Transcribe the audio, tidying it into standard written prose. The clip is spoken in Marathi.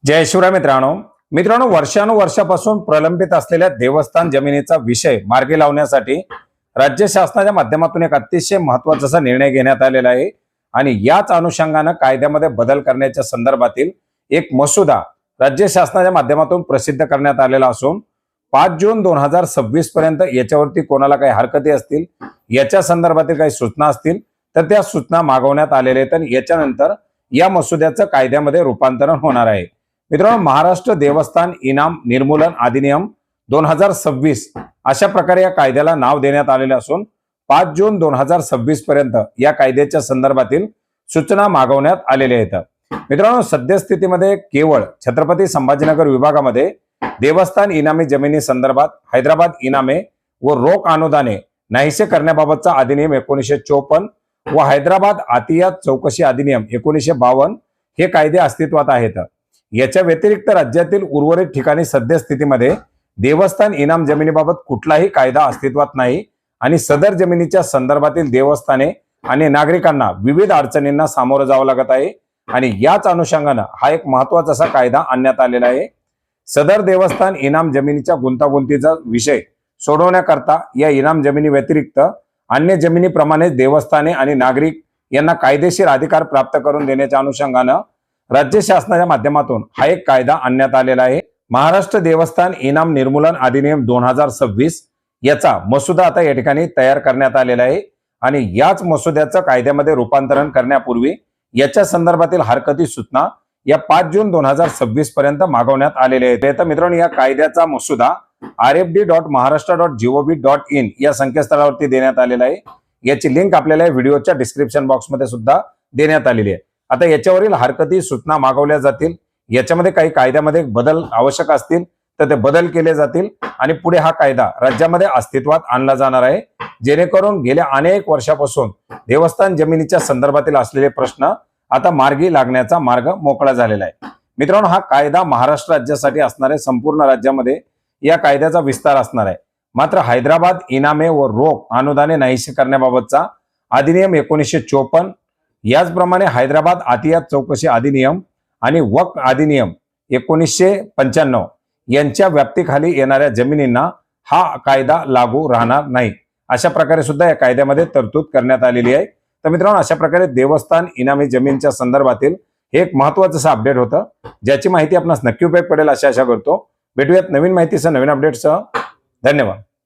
जय शिवराय मित्रांनो वर्षानुवर्षापासून प्रलंबित असलेल्या देवस्थान जमिनीचा विषय मार्गी लावण्यासाठी राज्य शासनाच्या माध्यमातून एक अतिशय महत्त्वाचा निर्णय घेण्यात आलेला आहे आणि याच अनुषंगाने कायद्यामध्ये बदल करण्याच्या संदर्भातील एक मसुदा राज्य शासनाच्या माध्यमातून प्रसिद्ध करण्यात आलेला असून 5 जून 2026 पर्यंत याच्यावरती कोणाला काही हरकती असतील, याच्या संदर्भातील काही सूचना असतील तर त्या सूचना मागवण्यात आलेल्या आहेत आणि याच्यानंतर या मसुद्याचं कायद्यामध्ये रूपांतरण होणार आहे। मित्रांनो, महाराष्ट्र देवस्थान इनाम निर्मूलन अधिनियम 2026 अशा प्रकारे या कायद्याला नाव देण्यात आलेले असून 5 जून 2026 पर्यंत या कायद्याच्या संदर्भातील सूचना मागवण्यात आलेल्या आहेत। मित्रांनो, सद्यस्थितीमध्ये केवळ छत्रपती संभाजीनगर विभागामध्ये देवस्थान इनामी जमिनी संदर्भात हैदराबाद इनामे व रोख अनुदाने नाहीसे करण्याबाबतचा अधिनियम 1954 व हैदराबाद आतियात चौकशी अधिनियम 1952 हे कायदे अस्तित्वात आहेत। याच्या व्यतिरिक्त राज्यातील उर्वरित ठिकाणी सद्यस्थितीमध्ये देवस्थान इनाम जमिनीबाबत कुठलाही कायदा अस्तित्वात नाही आणि सदर जमिनीच्या संदर्भातील देवस्थाने आणि नागरिकांना विविध अडचणींना सामोरं जावं लागत आहे आणि याच अनुषंगाने हा एक महत्त्वाचा असा कायदा आणण्यात आलेला आहे। सदर देवस्थान इनाम जमिनीच्या गुंतागुंतीचा विषय सोडवण्याकरता या इनाम जमिनी व्यतिरिक्त अन्य जमिनीप्रमाणे देवस्थाने आणि नागरिक यांना कायदेशीर अधिकार प्राप्त करून देण्याच्या अनुषंगाने राज्य शासनाच्या माध्यमातून हा एक कायदा आणण्यात आलेला आहे। महाराष्ट्र देवस्थान इनाम निर्मूलन अधिनियम 2026 याचा मसुदा आता या ठिकाणी तयार करण्यात आलेला आहे आणि याच मसुद्याचं कायद्यामध्ये रूपांतरण करण्यापूर्वी याच्या संदर्भातील हरकती सूचना या 5 जून 2026 पर्यंत मागवण्यात आलेल्या आहेत। तर मित्रांनो, या कायद्याचा मसुदा rfd.maharashtra.gov.in या संकेतस्थळावरती देण्यात आलेला आहे। याची लिंक आपल्याला व्हिडिओच्या डिस्क्रिप्शन बॉक्समध्ये सुद्धा देण्यात आलेली आहे। आता याच्यावरील हरकती सूचना मागवल्या जातील, याच्यामध्ये काही कायद्यामध्ये बदल आवश्यक असतील तर ते बदल केले जातील आणि पुढे हा कायदा राज्यामध्ये अस्तित्वात आणला जाणार आहे, जेणेकरून गेल्या अनेक वर्षापासून देवस्थान जमिनीच्या संदर्भातील असलेले प्रश्न आता मार्गी लागण्याचा मार्ग मोकळा झालेला आहे। मित्रांनो, हा कायदा महाराष्ट्र राज्यासाठी असणार आहे। संपूर्ण राज्यामध्ये या कायद्याचा विस्तार असणार आहे। मात्र हैदराबाद इनामे व रोख अनुदाने नाहीसे करण्याबाबतचा अधिनियम 1954, याचप्रमाणे हैदराबाद आतियात चौकशी अधिनियम आणि वक्फ अधिनियम 1995 यांच्या व्याप्तीखाली येणाऱ्या जमिनींना हा कायदा लागू राहणार नाही, अशा प्रकारे सुद्धा या कायद्यामध्ये तरतूद करण्यात आलेली आहे। तर मित्रांनो, अशा प्रकारे देवस्थान इनामी जमीनच्या संदर्भातील हे एक महत्त्वाचं अपडेट होतं, ज्याची माहिती आपणास नक्की उपयोग पडेल अशी आशा करतो। भेटूयात नवीन माहितीसह, नवीन अपडेटसह। धन्यवाद।